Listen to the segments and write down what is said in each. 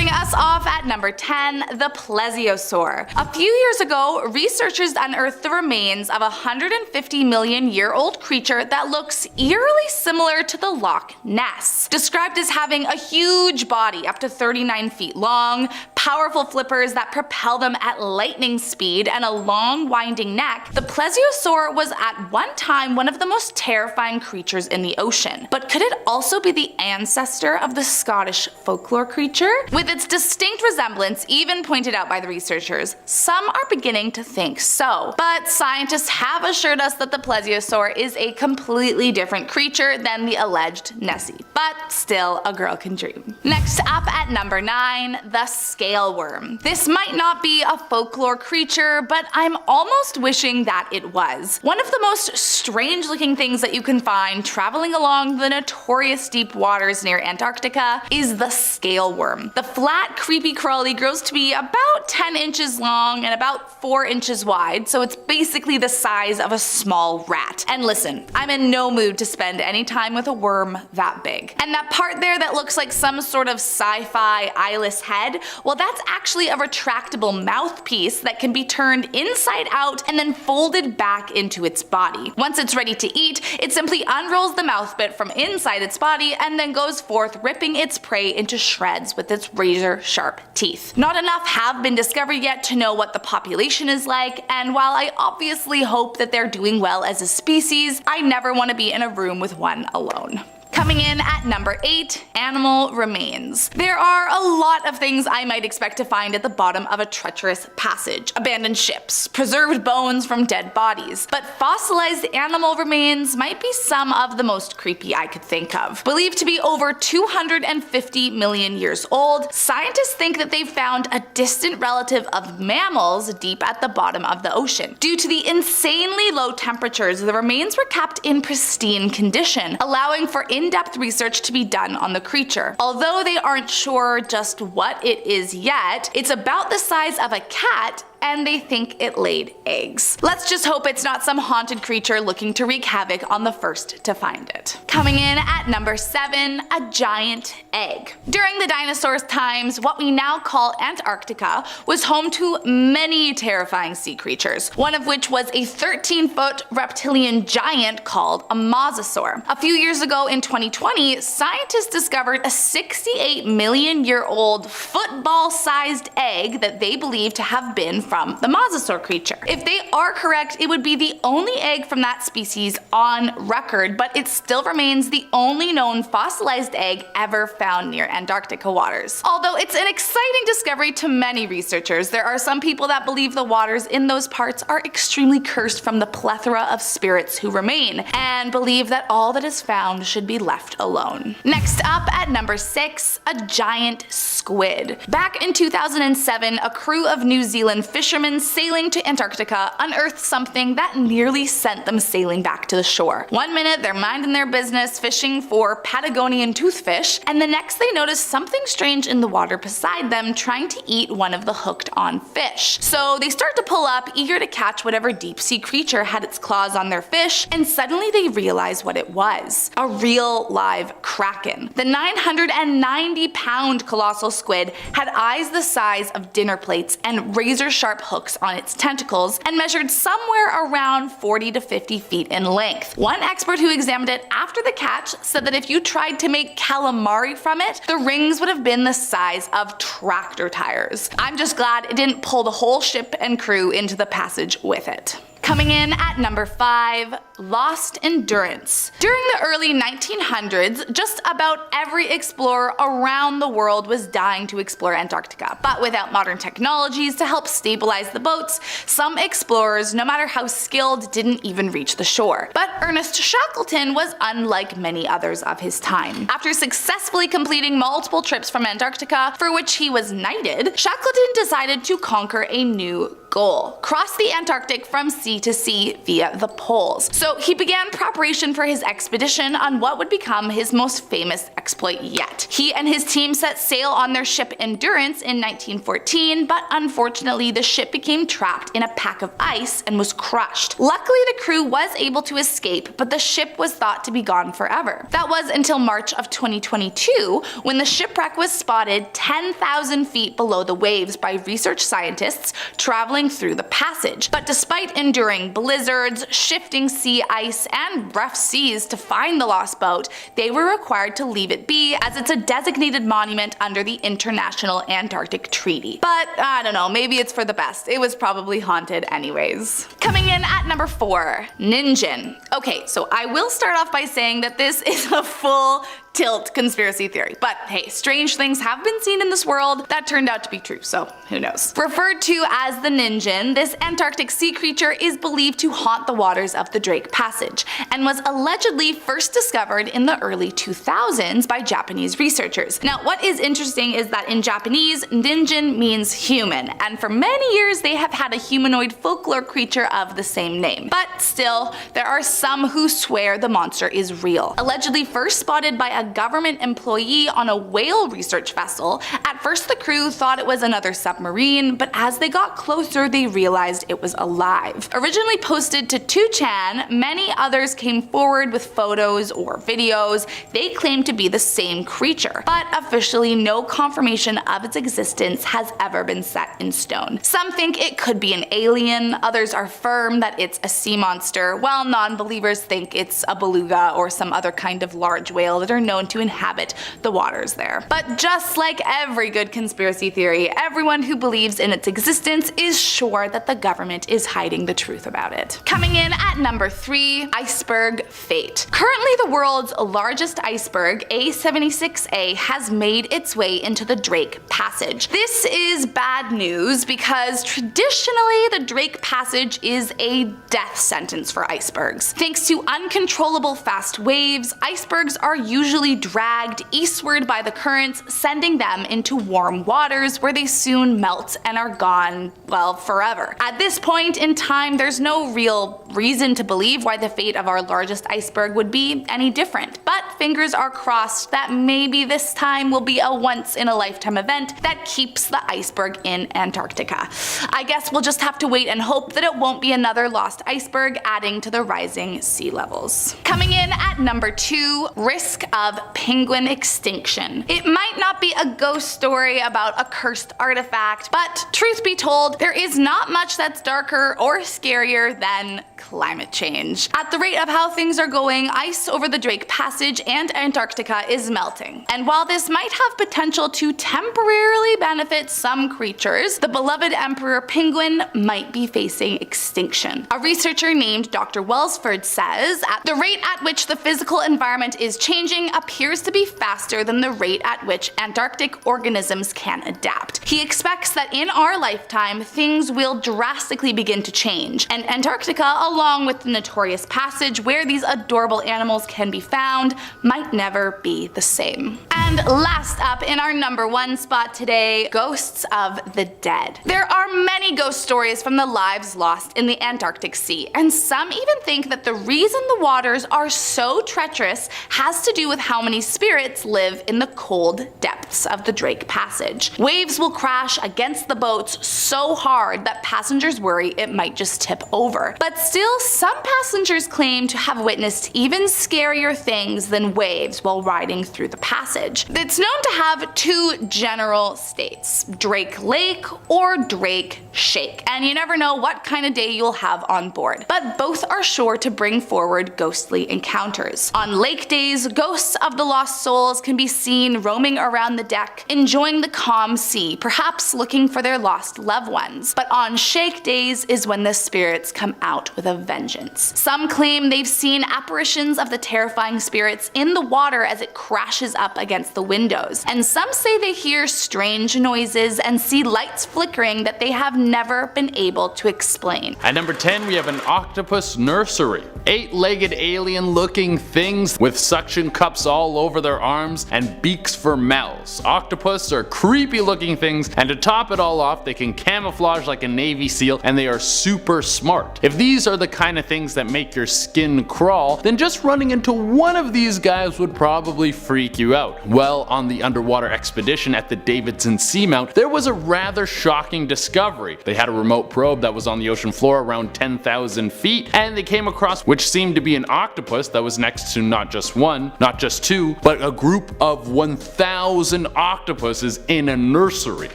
Starting us off at number 10, the plesiosaur. A few years ago, researchers unearthed the remains of a 150 million year old creature that looks eerily similar to the Loch Ness. Described as having a huge body up to 39 feet long, powerful flippers that propel them at lightning speed, and a long winding neck, the plesiosaur was at one time one of the most terrifying creatures in the ocean. But could it also be the ancestor of the Scottish folklore creature? With its distinct resemblance even pointed out by the researchers, some are beginning to think so. But scientists have assured us that the plesiosaur is a completely different creature than the alleged Nessie. But still, a girl can dream. Next up at number 9, the scale worm. This might not be a folklore creature, but I'm almost wishing that it was. One of the most strange looking things that you can find traveling along the notorious deep waters near Antarctica is the scale worm. The flat, creepy crawly grows to be about 10 inches long and about 4 inches wide, so it's basically the size of a small rat. And listen, I'm in no mood to spend any time with a worm that big. And that part there that looks like some sort of sci-fi eyeless head, well, that's actually a retractable mouthpiece that can be turned inside out and then folded back into its body. Once it's ready to eat, it simply unrolls the mouth bit from inside its body and then goes forth ripping its prey into shreds with its razor sharp teeth. Not enough have been discovered yet to know what the population is like, and while I obviously hope that they're doing well as a species, I never want to be in a room with one alone. Coming in at number 8, animal remains. There are a lot of things I might expect to find at the bottom of a treacherous passage. Abandoned ships, preserved bones from dead bodies, but fossilized animal remains might be some of the most creepy I could think of. Believed to be over 250 million years old, scientists think that they've found a distant relative of mammals deep at the bottom of the ocean. Due to the insanely low temperatures, the remains were kept in pristine condition, allowing for in-depth research to be done on the creature. Although they aren't sure just what it is yet, it's about the size of a cat and they think it laid eggs. Let's just hope it's not some haunted creature looking to wreak havoc on the first to find it. Coming in at number 7, a giant egg. During the dinosaurs' times, what we now call Antarctica was home to many terrifying sea creatures, one of which was a 13-foot reptilian giant called a mosasaur. A few years ago in 2020, scientists discovered a 68 million year old football-sized egg that they believe to have been from the mosasaur creature. If they are correct, it would be the only egg from that species on record, but it still remains the only known fossilized egg ever found near Antarctica waters. Although it's an exciting discovery to many researchers, there are some people that believe the waters in those parts are extremely cursed from the plethora of spirits who remain, and believe that all that is found should be left alone. Next up at number 6, a giant squid. Back in 2007, a crew of New Zealand fishermen sailing to Antarctica unearthed something that nearly sent them sailing back to the shore. One minute they're minding their business fishing for Patagonian toothfish, and the next they notice something strange in the water beside them trying to eat one of the hooked on fish. So they start to pull up, eager to catch whatever deep sea creature had its claws on their fish, and suddenly they realize what it was. A real live kraken. The 990-pound colossal squid had eyes the size of dinner plates and razor-sharp hooks on its tentacles, and measured somewhere around 40 to 50 feet in length. One expert who examined it after the catch said that if you tried to make calamari from it, the rings would have been the size of tractor tires. I'm just glad it didn't pull the whole ship and crew into the passage with it. Coming in at number 5, lost endurance. During the early 1900s, just about every explorer around the world was dying to explore Antarctica. But without modern technologies to help stabilize the boats, some explorers, no matter how skilled, didn't even reach the shore. But Ernest Shackleton was unlike many others of his time. After successfully completing multiple trips from Antarctica, for which he was knighted, Shackleton decided to conquer a new goal: cross the Antarctic from sea to sea via the poles. So he began preparation for his expedition on what would become his most famous exploit yet. He and his team set sail on their ship Endurance in 1914, but unfortunately the ship became trapped in a pack of ice and was crushed. Luckily the crew was able to escape, but the ship was thought to be gone forever. That was until March of 2022, when the shipwreck was spotted 10,000 feet below the waves by research scientists traveling through the passage. But despite enduring blizzards, shifting sea ice, and rough seas to find the lost boat, they were required to leave it be, as it's a designated monument under the International Antarctic Treaty. But I don't know, maybe it's for the best. It was probably haunted anyways. Coming in at number 4, Ningen. Okay, so I will start off by saying that this is a full tilt conspiracy theory, but hey, strange things have been seen in this world that turned out to be true, so who knows. Referred to as the Ningen, this Antarctic sea creature is believed to haunt the waters of the Drake Passage, and was allegedly first discovered in the early 2000s by Japanese researchers. Now, what is interesting is that in Japanese, Ningen means human, and for many years they have had a humanoid folklore creature of the same name. But still, there are some who swear the monster is real. Allegedly first spotted by a government employee on a whale research vessel, at first the crew thought it was another submarine, but as they got closer they realized it was alive. Originally posted to 2chan, many others came forward with photos or videos they claimed to be the same creature, but officially no confirmation of its existence has ever been set in stone. Some think it could be an alien, others are firm that it's a sea monster, while non-believers think it's a beluga or some other kind of large whale that are known to inhabit the waters there. But just like every good conspiracy theory, everyone who believes in its existence is sure that the government is hiding the truth about it. Coming in at number 3, iceberg fate. Currently the world's largest iceberg, A76A, has made its way into the Drake Passage. This is bad news because traditionally the Drake Passage is a death sentence for icebergs. Thanks to uncontrollable fast waves, icebergs are usually dragged eastward by the currents, sending them into warm waters where they soon melt and are gone, well, forever. At this point in time, there's no real reason to believe why the fate of our largest iceberg would be any different, but fingers are crossed that maybe this time will be a once-in-a-lifetime event that keeps the iceberg in Antarctica. I guess we'll just have to wait and hope that it won't be another lost iceberg adding to the rising sea levels. Coming in at number 2, risk of penguin extinction. It might not be a ghost story about a cursed artifact, but truth be told, there is not much that's darker or scarier than climate change. At the rate of how things are going, ice over the Drake Passage and Antarctica is melting. And while this might have potential to temporarily benefit some creatures, the beloved emperor penguin might be facing extinction. A researcher named Dr. Welsford says, at the rate at which the physical environment is changing appears to be faster than the rate at which Antarctic organisms can adapt. He expects that in our lifetime, things will drastically begin to change, and Antarctica, along with the notorious passage where these adorable animals can be found, might never be the same. And last up in our number 1 spot today, ghosts of the dead. There are many ghost stories from the lives lost in the Antarctic Sea, and some even think that the reason the waters are so treacherous has to do with how many spirits live in the cold depths of the Drake Passage. Waves will crash against the boats so hard that passengers worry it might just tip over. But still, some passengers claim to have witnessed even scarier things than waves while riding through the passage. It's known to have 2 general states, Drake Lake or Drake Shake, and you never know what kind of day you'll have on board. But both are sure to bring forward ghostly encounters. On lake days, ghosts of the lost souls can be seen roaming around the deck, enjoying the calm sea, perhaps looking for their lost loved ones. But on shake days is when the spirits come out with a of vengeance. Some claim they've seen apparitions of the terrifying spirits in the water as it crashes up against the windows, and some say they hear strange noises and see lights flickering that they have never been able to explain. At number 10, we have an octopus nursery. 8-legged alien-looking things with suction cups all over their arms and beaks for mouths. Octopus are creepy-looking things, and to top it all off, they can camouflage like a Navy SEAL, and they are super smart. If these are the kind of things that make your skin crawl, then just running into one of these guys would probably freak you out. Well, on the underwater expedition at the Davidson Seamount, there was a rather shocking discovery. They had a remote probe that was on the ocean floor around 10,000 feet, and they came across which seemed to be an octopus that was next to not just one, not just two, but a group of 1,000 octopuses in a nursery.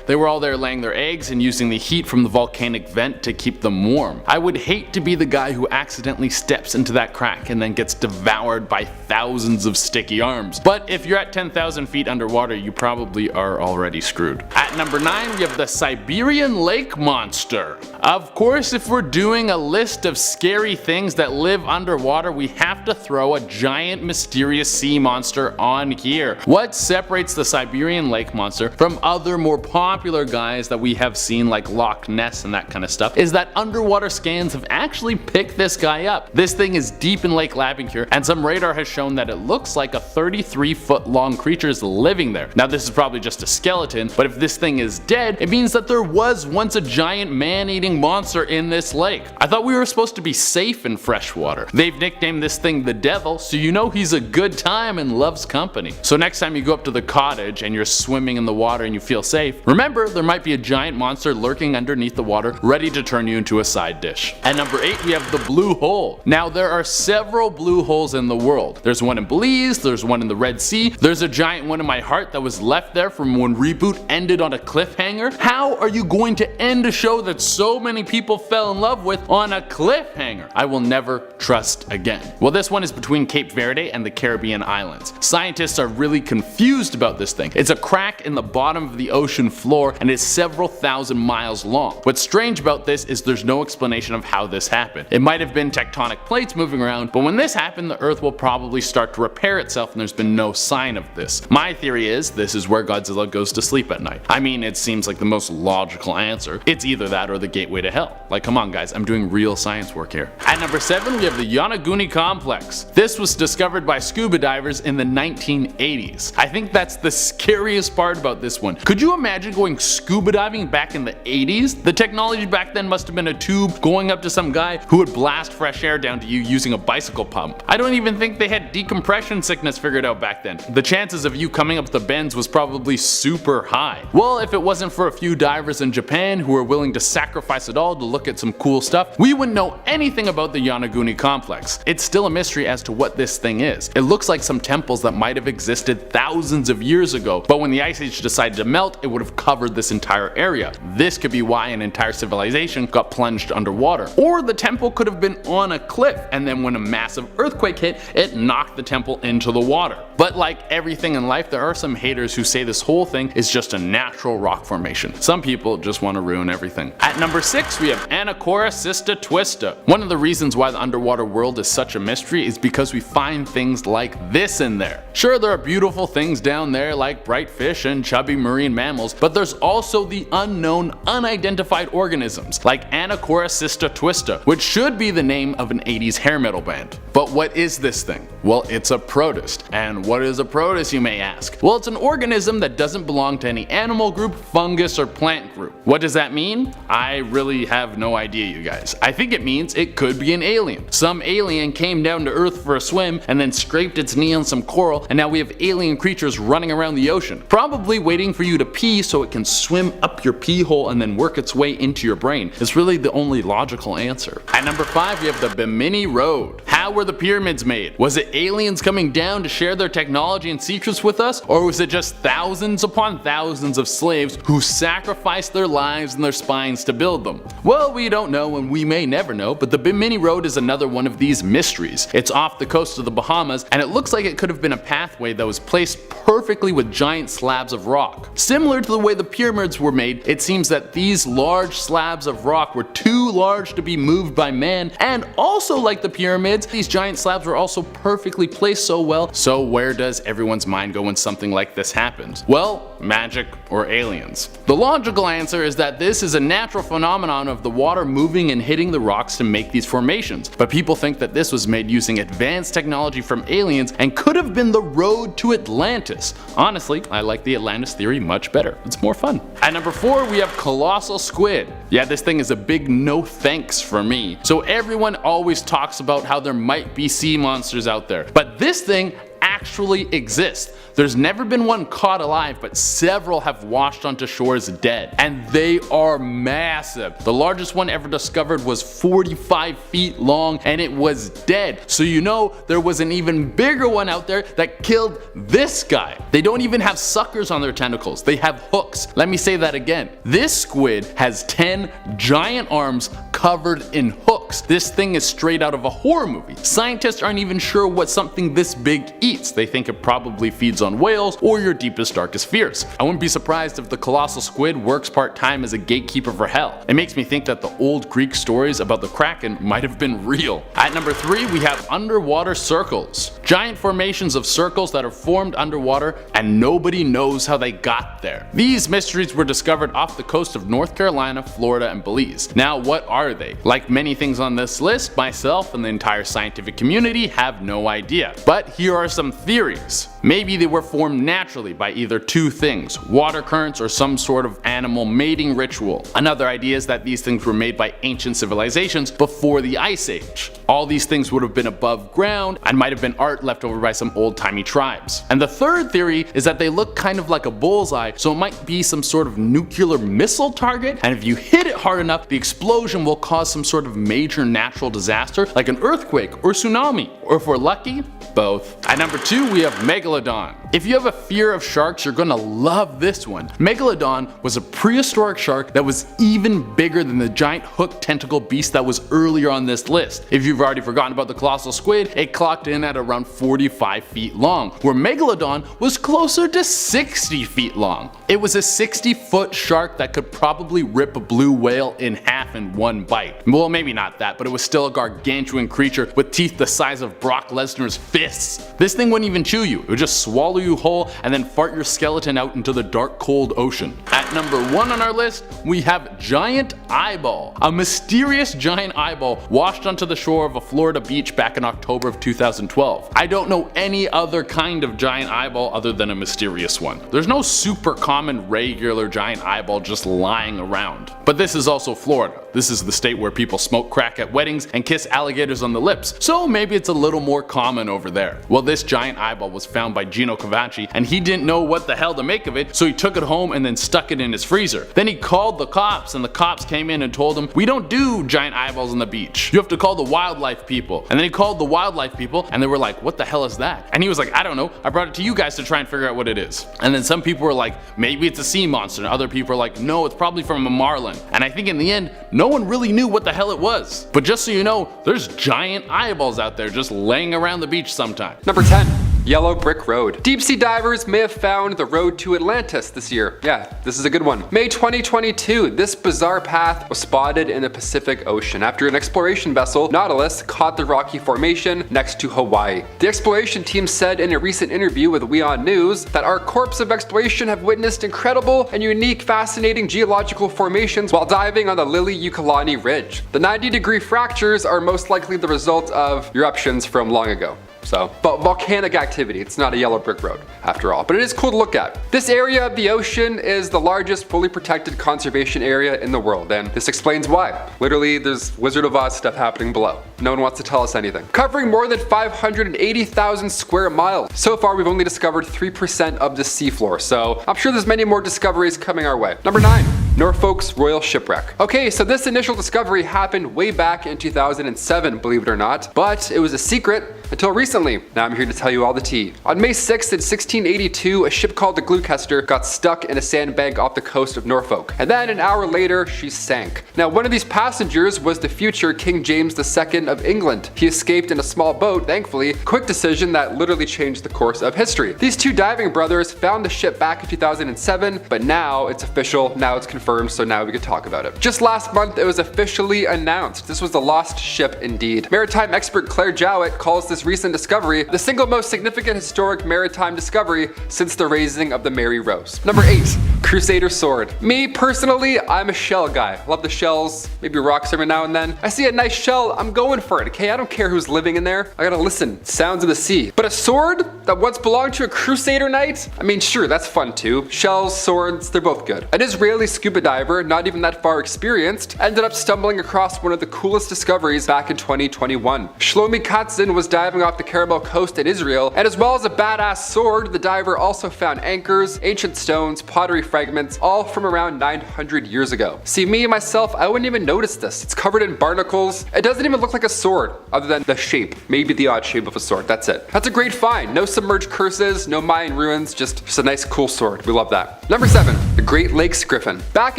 They were all there laying their eggs and using the heat from the volcanic vent to keep them warm. I would hate to be the guy who accidentally steps into that crack and then gets devoured by thousands of sticky arms. But if you're at 10,000 feet underwater, you probably are already screwed. At number 9, we have the Siberian lake monster. Of course, if we're doing a list of scary things that live underwater, we have to throw a giant mysterious sea monster on here. What separates the Siberian lake monster from other more popular guys that we have seen like Loch Ness and that kind of stuff is that underwater scans have actually picked this guy up. This thing is deep in Lake Labincourt, and some radar has shown that it looks like a 33-foot long creature is living there. Now this is probably just a skeleton, but if this thing is dead, it means that there was once a giant man-eating monster in this lake. I thought we were supposed to be safe in freshwater. They've nicknamed this thing the Devil, so you know he's a good time and loves company. So next time you go up to the cottage and you're swimming in the water and you feel safe, remember there might be a giant monster lurking underneath the water ready to turn you into a side dish. At number 8, we have the blue hole. Now there are several blue holes in the world. There's one in Belize, there's one in the Red Sea, there's a giant one in my heart that was left there from when Reboot ended on a cliffhanger. How are you going to end a show that so many people fell in love with on a cliffhanger? I will never trust again. Well, this one is between Cape Verde and the Caribbean islands. Scientists are really confused about this thing. It's a crack in the bottom of the ocean floor and it's several thousand miles long. What's strange about this is there's no explanation of how this happened. It might have been tectonic plates moving around, but when this happened, the Earth will probably start to repair itself and there's been no sign of this. My theory is this is where Godzilla goes to sleep at night. I mean, it seems like the most logical answer. It's either that or the gateway to hell. Like, come on guys, I'm doing real science work here. At number 7, we have the Yonaguni Complex. This was discovered by scuba divers in the 1980s. I think that's the scariest part about this one. Could you imagine going scuba diving back in the 80s? The technology back then must have been a tube going up to some guy who would blast fresh air down to you using a bicycle pump. I don't even think they had decompression sickness figured out back then. The chances of you coming up the bends was probably super high. Well, if it wasn't for a few divers in Japan who were willing to sacrifice it all to look at some cool stuff, we wouldn't know anything about the Yonaguni Complex. It's still a mystery as to what this thing is. It looks like some temples that might have existed thousands of years ago, but when the ice age decided to melt, it would have covered this entire area. This could be why an entire civilization got plunged underwater. Or the temple could have been on a cliff, and then when a massive earthquake hit, it knocked the temple into the water. But like everything in life, there are some haters who say this whole thing is just a natural rock formation. Some people just want to ruin everything. At number 6, we have Anacorra Sista Twista. One of the reasons why the underwater world is such a mystery is because we find things like this in there. Sure, there are beautiful things down there like bright fish and chubby marine mammals, but there's also the unknown, unidentified organisms like Anacorra Sista Twista, which should be the name of an 80s hair metal band. But what is this thing? Well, it's a protist. And what is a protist, you may ask? Well, it's an organism that doesn't belong to any animal group, fungus, or plant group. What does that mean? I really have no idea, you guys. I think it means it could be an alien. Some alien came down to Earth for a swim and then scraped its knee on some coral, and now we have alien creatures running around the ocean, probably waiting for you to pee so it can swim up your pee hole and then work its way into your brain. It's really the only logical answer. At number 5, we have the Bimini Road. How How were the pyramids made? Was it aliens coming down to share their technology and secrets with us? Or was it just thousands upon thousands of slaves who sacrificed their lives and their spines to build them? Well, we don't know and we may never know, but the Bimini Road is another one of these mysteries. It's off the coast of the Bahamas and it looks like it could have been a pathway that was placed perfectly with giant slabs of rock. Similar to the way the pyramids were made, it seems that these large slabs of rock were too large to be moved by man, and also like the pyramids, these giant slabs were also perfectly placed so well. So where does everyone's mind go when something like this happens? Well, magic or aliens. The logical answer is that this is a natural phenomenon of the water moving and hitting the rocks to make these formations, but people think that this was made using advanced technology from aliens and could have been the road to Atlantis. Honestly, I like the Atlantis theory much better. It's more fun. At number 4, we have colossal squid. Yeah, this thing is a big no thanks for me. So everyone always talks about how there might be sea monsters out there, but this thing actually exists. There's never been one caught alive, but several have washed onto shores dead, and they are massive. The largest one ever discovered was 45 feet long and it was dead. So you know there was an even bigger one out there that killed this guy. They don't even have suckers on their tentacles, they have hooks. Let me say that again. This squid has 10 giant arms covered in hooks. This thing is straight out of a horror movie. Scientists aren't even sure what something this big eats. They think it probably feeds on whales or your deepest darkest fears. I wouldn't be surprised if the colossal squid works part-time as a gatekeeper for hell. It makes me think that the old Greek stories about the Kraken might have been real. At number 3, we have underwater circles. Giant formations of circles that are formed underwater and nobody knows how they got there. These mysteries were discovered off the coast of North Carolina, Florida, and Belize. Now what are they? Like many things on this list, myself and the entire scientific community have no idea. But here are some theories. Maybe they were formed naturally by either two things, water currents or some sort of animal mating ritual. Another idea is that these things were made by ancient civilizations before the Ice Age. All these things would have been above ground and might have been art left over by some old-timey tribes. And the third theory is that they look kind of like a bullseye, so it might be some sort of nuclear missile target, and if you hit it hard enough, the explosion will cause some sort of major natural disaster like an earthquake or tsunami, or if we're lucky, both. At number 2, we have Megalodon. If you have a fear of sharks, you're gonna love this one. Megalodon was a prehistoric shark that was even bigger than the giant hooked tentacle beast that was earlier on this list. If you've already forgotten about the colossal squid, it clocked in at around 45 feet long, where Megalodon was closer to 60 feet long. It was a 60-foot shark that could probably rip a blue whale in half in one bite. Well, maybe not that, but it was still a gargantuan creature with teeth the size of Brock Lesnar's fists. This thing wouldn't even chew you, it would just swallow you whole and then fart your skeleton out into the dark cold ocean. At number 1 on our list, we have Giant Eyeball. A mysterious giant eyeball washed onto the shore of a Florida beach back in October of 2012. I don't know any other kind of giant eyeball other than a mysterious one. There's no super common regular giant eyeball just lying around. But this is also Florida. This is the state where people smoke crack at weddings and kiss alligators on the lips, so maybe it's a little more common over there. Well, this giant eyeball was found by Gino Cavacci, and he didn't know what the hell to make of it, so he took it home and then stuck it in his freezer. Then he called the cops, and the cops came in and told him, "We don't do giant eyeballs on the beach. You have to call the wildlife people." And then he called the wildlife people, and they were like, "What the hell is that?" And he was like, "I don't know. I brought it to you guys to try and figure out what it is." And then some people were like, "Maybe it's a sea monster," and other people were like, "No, it's probably from a marlin." And I think in the end, no one really knew what the hell it was. But just so you know, there's giant eyeballs out there just laying around the beach sometimes. Number 10. Yellow Brick Road. Deep sea divers may have found the road to Atlantis this year. Yeah, this is a good one. May 2022, this bizarre path was spotted in the Pacific Ocean after an exploration vessel, Nautilus, caught the rocky formation next to Hawaii. The exploration team said in a recent interview with WeOn News that our corps of exploration have witnessed incredible and unique fascinating geological formations while diving on the Lili-Ukulani Ridge. The 90-degree fractures are most likely the result of eruptions from long ago. But volcanic activity, it's not a yellow brick road after all, but it is cool to look at. This area of the ocean is the largest fully protected conservation area in the world, and this explains why. Literally, there's Wizard of Oz stuff happening below. No one wants to tell us anything. Covering more than 580,000 square miles. So far, we've only discovered 3% of the seafloor, so I'm sure there's many more discoveries coming our way. Number 9. Norfolk's Royal Shipwreck. Okay, so this initial discovery happened way back in 2007, believe it or not, but it was a secret until recently. Now I'm here to tell you all the tea. On May 6th in 1682, a ship called the Gloucester got stuck in a sandbank off the coast of Norfolk, and then an hour later, she sank. Now one of these passengers was the future King James II of England. He escaped in a small boat, thankfully. Quick decision that literally changed the course of history. These two diving brothers found the ship back in 2007, but now it's official, now it's confirmed, so now we can talk about it. Just last month, it was officially announced. This was the lost ship indeed. Maritime expert Claire Jowett calls this recent discovery the single most significant historic maritime discovery since the raising of the Mary Rose. Number 8. Crusader Sword. Me personally, I'm a shell guy. Love the shells, maybe rocks every now and then. I see a nice shell, I'm going for it, okay? I don't care who's living in there. I gotta listen. Sounds of the sea. But a sword that once belonged to a crusader knight? I mean, sure, that's fun too. Shells, swords, they're both good. An Israeli scuba diver, not even that far experienced, ended up stumbling across one of the coolest discoveries back in 2021. Shlomi Katzin was diving off the Carmel coast in Israel, and as well as a badass sword, the diver also found anchors, ancient stones, pottery fragments, all from around 900 years ago. See, me myself, I wouldn't even notice this. It's covered in barnacles. It doesn't even look like a sword, other than the shape. Maybe the odd shape of a sword, that's it. That's a great find. No submerged curses, no Mayan ruins, just a nice cool sword. We love that. Number 7. The Great Lakes Griffin. Back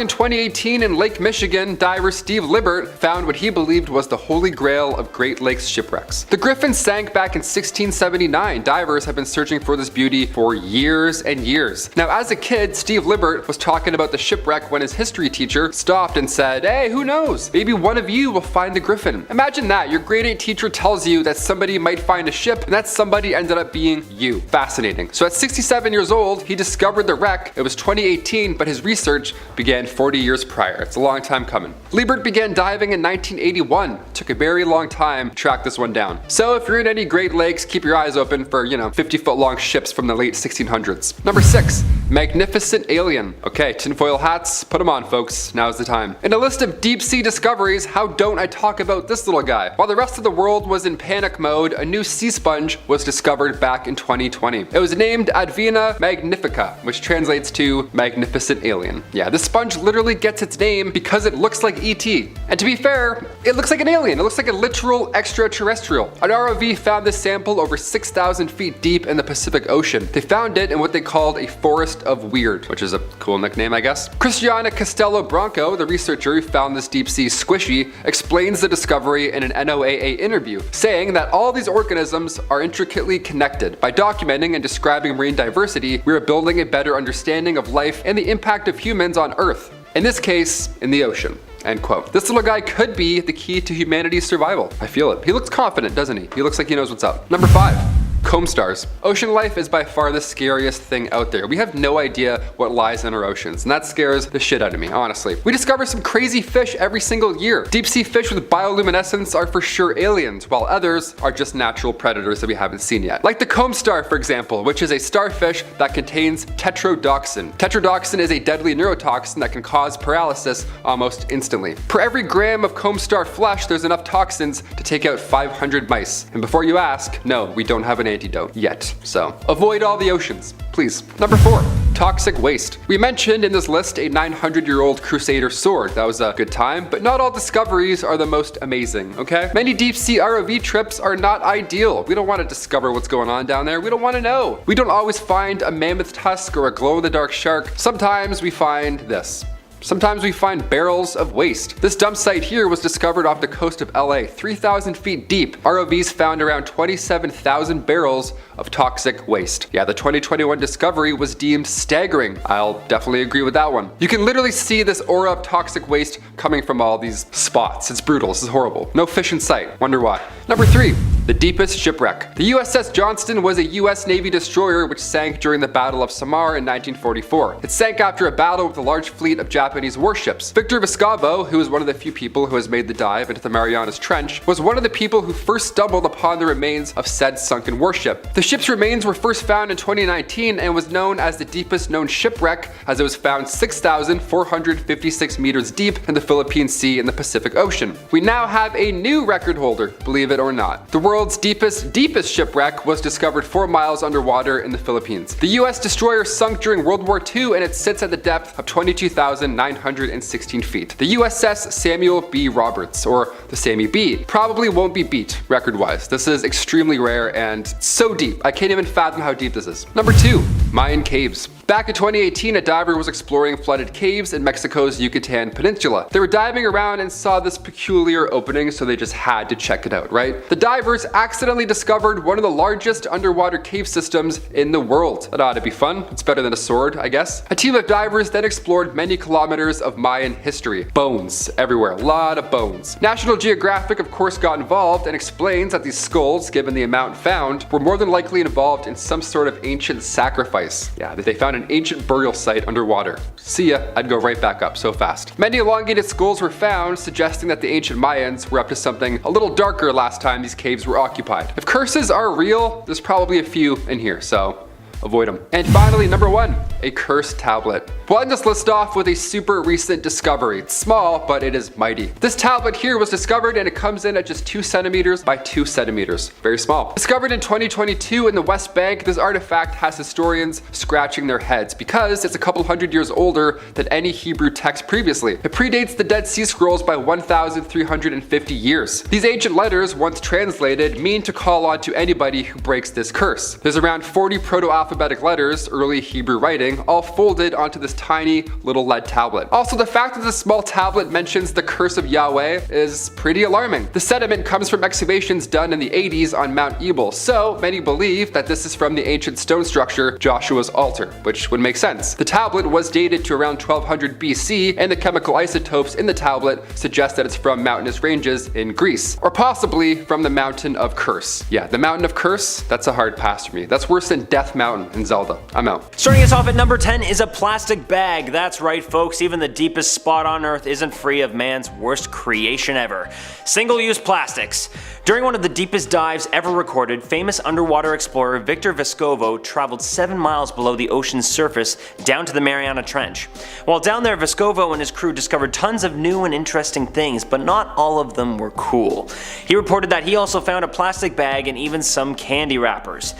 in 2018 in Lake Michigan, diver Steve Libert found what he believed was the holy grail of Great Lakes shipwrecks. The Griffin sank back in 1679. Divers have been searching for this beauty for years and years. Now, as a kid, Steve Libert was talking about the shipwreck when his history teacher stopped and said, "Hey, who knows? Maybe one of you will find the Griffin." Imagine that. Your grade 8 teacher tells you that somebody might find a ship, and that somebody ended up being you. Fascinating. So at 67 years old, he discovered the wreck. It was 2018, but his research began 40 years prior. It's a long time coming. Libert began diving in 1981. Took a very long time to track this one down. So if you're in any Great Lakes, keep your eyes open for, 50-foot long ships from the late 1600s. Number 6. Magnificent Alien. Okay, tinfoil hats, put them on, folks. Now's the time. In a list of deep sea discoveries, how don't I talk about this little guy? While the rest of the world was in panic mode, a new sea sponge was discovered back in 2020. It was named Advena magnifica, which translates to magnificent alien. Yeah, this sponge literally gets its name because it looks like ET. And to be fair, it looks like an alien. It looks like a literal extraterrestrial. An ROV found this sample over 6,000 feet deep in the Pacific Ocean. They found it in what they called a forest of weird, which is a cool nickname, I guess. Christiana Costello Branco, the researcher who found this deep sea squishy, explains the discovery in an NOAA interview, saying that all these organisms are intricately connected. By documenting and describing marine diversity, we are building a better understanding of life and the impact of humans on Earth. In this case, in the ocean. End quote. This little guy could be the key to humanity's survival. I feel it. He looks confident, doesn't he? He looks like he knows what's up. Number 5. Comb stars. Ocean life is by far the scariest thing out there. We have no idea what lies in our oceans, and that scares the shit out of me, honestly. We discover some crazy fish every single year. Deep sea fish with bioluminescence are for sure aliens, while others are just natural predators that we haven't seen yet. Like the comb star, for example, which is a starfish that contains tetrodotoxin. Tetrodotoxin is a deadly neurotoxin that can cause paralysis almost instantly. Per every gram of comb star flesh, there's enough toxins to take out 500 mice. And before you ask, no, we don't have an antidote yet. So avoid all the oceans, please. Number 4. Toxic waste. We mentioned in this list a 900-year-old crusader sword. That was a good time, but not all discoveries are the most amazing, okay? Many deep sea ROV trips are not ideal. We don't want to discover what's going on down there. We don't want to know. We don't always find a mammoth tusk or a glow-in-the-dark shark. Sometimes we find this. Sometimes we find barrels of waste. This dump site here was discovered off the coast of LA, 3,000 feet deep. ROVs found around 27,000 barrels of toxic waste. Yeah, the 2021 discovery was deemed staggering. I'll definitely agree with that one. You can literally see this aura of toxic waste coming from all these spots. It's brutal. This is horrible. No fish in sight. Wonder why. Number 3. The deepest shipwreck. The USS Johnston was a US Navy destroyer which sank during the Battle of Samar in 1944. It sank after a battle with a large fleet of Japanese warships. Victor Vescovo, who is one of the few people who has made the dive into the Marianas Trench, was one of the people who first stumbled upon the remains of said sunken warship. The ship's remains were first found in 2019 and was known as the deepest known shipwreck as it was found 6,456 meters deep in the Philippine Sea in the Pacific Ocean. We now have a new record holder, believe it or not. The world's world's deepest shipwreck was discovered 4 miles underwater in the Philippines. The US destroyer sunk during World War II and it sits at the depth of 22,916 feet. The USS Samuel B. Roberts, or the Sammy B, probably won't be beat record-wise. This is extremely rare and so deep. I can't even fathom how deep this is. Number 2, Mayan caves. Back in 2018, a diver was exploring flooded caves in Mexico's Yucatan Peninsula. They were diving around and saw this peculiar opening, so they just had to check it out, right? The divers accidentally discovered one of the largest underwater cave systems in the world. That ought to be fun. It's better than a sword, I guess. A team of divers then explored many kilometers of Mayan history. Bones everywhere, a lot of bones. National Geographic, of course, got involved and explains that these skulls, given the amount found, were more than likely involved in some sort of ancient sacrifice. Yeah, they found an ancient burial site underwater. See ya, I'd go right back up so fast. Many elongated skulls were found, suggesting that the ancient Mayans were up to something a little darker last time these caves were occupied. If curses are real, there's probably a few in here, so avoid them. And finally, number 1, a cursed tablet. Well, I'll just list off with a super recent discovery. It's small, but it is mighty. This tablet here was discovered and it comes in at just 2 centimeters by 2 centimeters. Very small. Discovered in 2022 in the West Bank, this artifact has historians scratching their heads because it's a couple hundred years older than any Hebrew text previously. It predates the Dead Sea Scrolls by 1,350 years. These ancient letters, once translated, mean to call on to anybody who breaks this curse. There's around 40 proto-alphabetic letters, early Hebrew writing, all folded onto this tiny little lead tablet. Also, the fact that this small tablet mentions the curse of Yahweh is pretty alarming. The sediment comes from excavations done in the 80s on Mount Ebal, so many believe that this is from the ancient stone structure Joshua's altar, which would make sense. The tablet was dated to around 1200 BC, and the chemical isotopes in the tablet suggest that it's from mountainous ranges in Greece, or possibly from the Mountain of Curse. Yeah, the Mountain of Curse, that's a hard pass for me. That's worse than Death Mountain in Zelda. I'm out. Starting us off at number 10 is a plastic bag. That's right, folks, even the deepest spot on Earth isn't free of man's worst creation ever. Single-use plastics. During one of the deepest dives ever recorded, famous underwater explorer Victor Vescovo traveled 7 miles below the ocean's surface down to the Mariana Trench. While down there, Vescovo and his crew discovered tons of new and interesting things, but not all of them were cool. He reported that he also found a plastic bag and even some candy wrappers.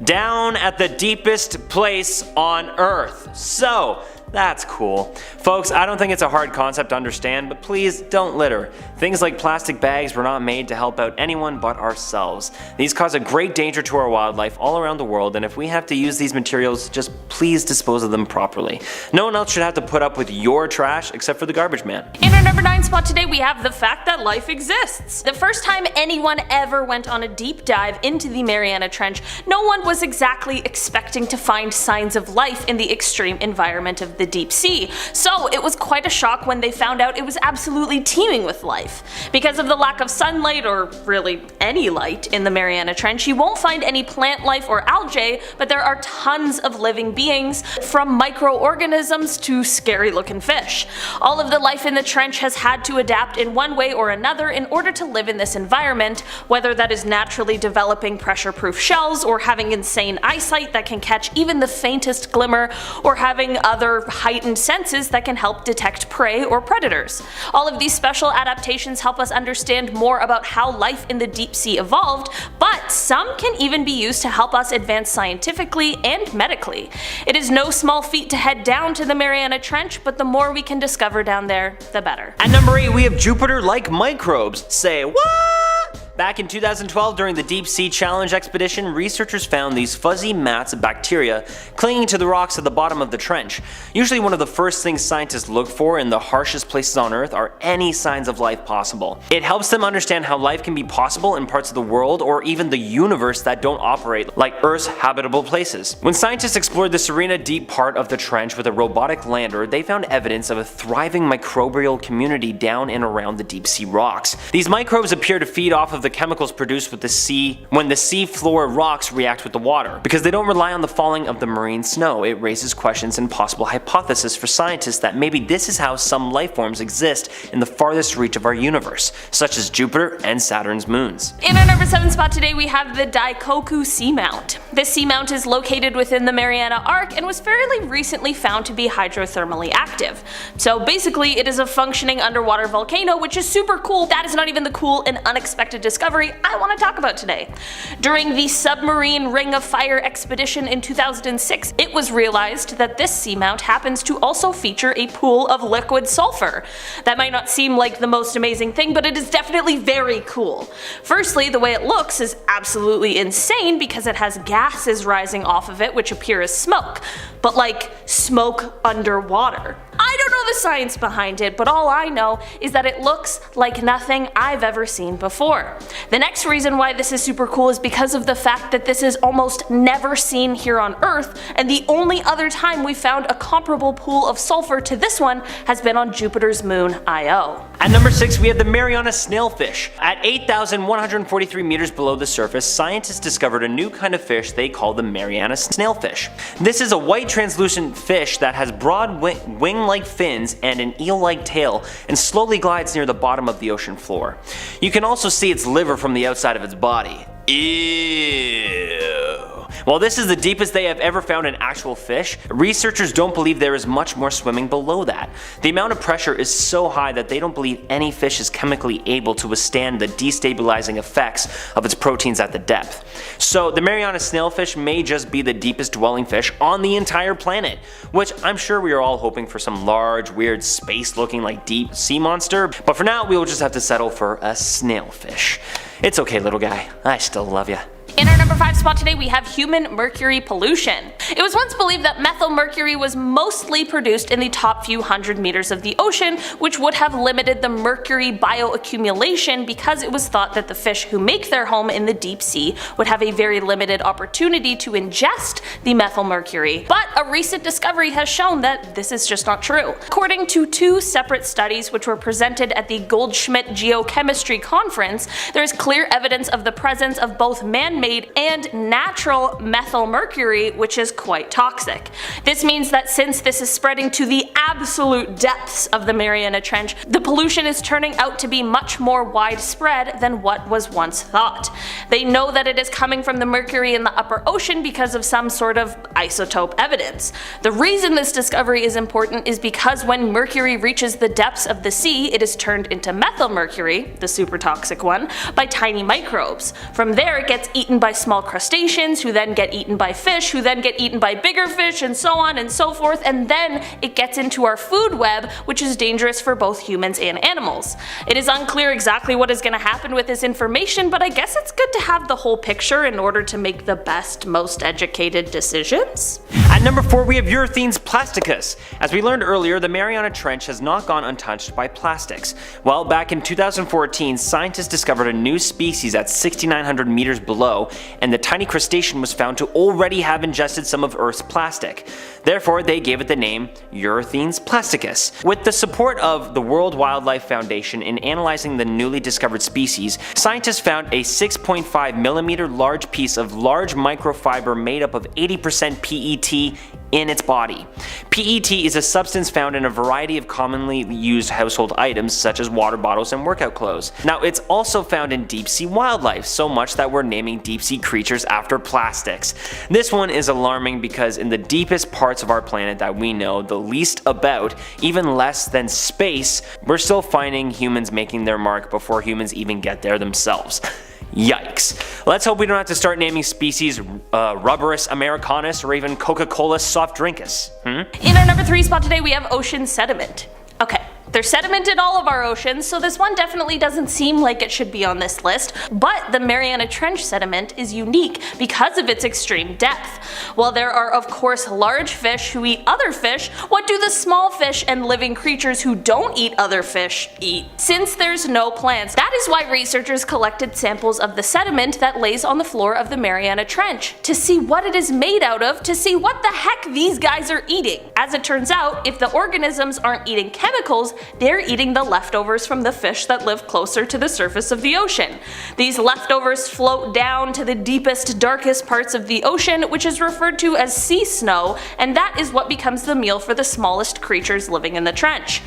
Down at the deepest place on Earth. So, that's cool. Folks, I don't think it's a hard concept to understand, but please don't litter. Things like plastic bags were not made to help out anyone but ourselves. These cause a great danger to our wildlife all around the world, and if we have to use these materials, just please dispose of them properly. No one else should have to put up with your trash except for the garbage man. In our number 9 spot today, we have the fact that life exists. The first time anyone ever went on a deep dive into the Mariana Trench, no one was exactly expecting to find signs of life in the extreme environment of the deep sea. So it was quite a shock when they found out it was absolutely teeming with life. Because of the lack of sunlight, or really any light, in the Mariana Trench, you won't find any plant life or algae, but there are tons of living beings, from microorganisms to scary looking fish. All of the life in the trench has had to adapt in one way or another in order to live in this environment, whether that is naturally developing pressure-proof shells, or having insane eyesight that can catch even the faintest glimmer, or having other heightened senses that can help detect prey or predators. All of these special adaptations help us understand more about how life in the deep sea evolved, but some can even be used to help us advance scientifically and medically. It is no small feat to head down to the Mariana Trench, but the more we can discover down there, the better. At number 8, we have Jupiter-like microbes. Say what? Back in 2012, during the Deep Sea Challenge expedition, researchers found these fuzzy mats of bacteria clinging to the rocks at the bottom of the trench. Usually one of the first things scientists look for in the harshest places on Earth are any signs of life possible. It helps them understand how life can be possible in parts of the world or even the universe that don't operate like Earth's habitable places. When scientists explored the Serena deep part of the trench with a robotic lander, they found evidence of a thriving microbial community down and around the deep sea rocks. These microbes appear to feed off of the chemicals produced with the sea when the sea floor rocks react with the water. Because they don't rely on the falling of the marine snow, it raises questions and possible hypotheses for scientists that maybe this is how some life forms exist in the farthest reach of our universe, such as Jupiter and Saturn's moons. In our number 7 spot today, we have the Daikoku Seamount. This seamount is located within the Mariana Arc and was fairly recently found to be hydrothermally active. So basically, it is a functioning underwater volcano, which is super cool. That is not even the cool and unexpected discovery discovery I want to talk about today. During the submarine Ring of Fire expedition in 2006, it was realized that this seamount happens to also feature a pool of liquid sulfur. That might not seem like the most amazing thing, but it is definitely very cool. Firstly, the way it looks is absolutely insane because it has gases rising off of it which appear as smoke, but like smoke underwater. I don't know the science behind it, but all I know is that it looks like nothing I've ever seen before. The next reason why this is super cool is because of the fact that this is almost never seen here on Earth, and the only other time we found a comparable pool of sulfur to this one has been on Jupiter's moon Io. At number 6, we have the Mariana snailfish. At 8,143 meters below the surface, scientists discovered a new kind of fish they call the Mariana snailfish. This is a white translucent fish that has broad wing-like fins and an eel-like tail and slowly glides near the bottom of the ocean floor. You can also see its liver from the outside of its body. Ew. While this is the deepest they have ever found an actual fish, researchers don't believe there is much more swimming below that. The amount of pressure is so high that they don't believe any fish is chemically able to withstand the destabilizing effects of its proteins at the depth. So the Mariana snailfish may just be the deepest dwelling fish on the entire planet, which I'm sure we are all hoping for some large, weird, space-looking like deep sea monster, but for now we will just have to settle for a snailfish. It's okay, little guy, I still love ya. In our number 5 spot today, we have human mercury pollution. It was once believed that methyl mercury was mostly produced in the top few hundred meters of the ocean, which would have limited the mercury bioaccumulation because it was thought that the fish who make their home in the deep sea would have a very limited opportunity to ingest the methyl mercury. But a recent discovery has shown that this is just not true. According to 2 separate studies which were presented at the Goldschmidt Geochemistry Conference, there is clear evidence of the presence of both man-made and natural methyl mercury, which is quite toxic. This means that since this is spreading to the absolute depths of the Mariana Trench, the pollution is turning out to be much more widespread than what was once thought. They know that it is coming from the mercury in the upper ocean because of some sort of isotope evidence. The reason this discovery is important is because when mercury reaches the depths of the sea, it is turned into methyl mercury, the super toxic one, by tiny microbes. From there it gets eaten by small crustaceans, who then get eaten by fish, who then get eaten by bigger fish, and so on and so forth, and then it gets into our food web, which is dangerous for both humans and animals. It is unclear exactly what is going to happen with this information, but I guess it's good to have the whole picture in order to make the best, most educated decisions. At number 4, we have Urethines plasticus. As we learned earlier, the Mariana Trench has not gone untouched by plastics. Well, back in 2014, scientists discovered a new species at 6,900 meters below, and the tiny crustacean was found to already have ingested some of Earth's plastic. Therefore, they gave it the name Urethines plasticus. With the support of the World Wildlife Foundation in analyzing the newly discovered species, scientists found a 6.5mm large piece of large microfiber made up of 80% PET in its body. PET is a substance found in a variety of commonly used household items such as water bottles and workout clothes. Now, it's also found in deep sea wildlife, so much that we're naming deep sea creatures after plastics. This one is alarming because in the deepest parts of our planet that we know the least about, even less than space, we're still finding humans making their mark before humans even get there themselves. Yikes. Let's hope we don't have to start naming species Rubberus americanus or even Coca-Cola soft drinkus. In our number 3 spot today, we have ocean sediment. Okay, there's sediment in all of our oceans, so this one definitely doesn't seem like it should be on this list, but the Mariana Trench sediment is unique because of its extreme depth. While there are of course large fish who eat other fish, what do the small fish and living creatures who don't eat other fish eat? Since there's no plants, that is why researchers collected samples of the sediment that lays on the floor of the Mariana Trench, to see what it is made out of, to see what the heck these guys are eating. As it turns out, if the organisms aren't eating chemicals, they're eating the leftovers from the fish that live closer to the surface of the ocean. These leftovers float down to the deepest, darkest parts of the ocean, which is referred to as sea snow, and that is what becomes the meal for the smallest creatures living in the trench.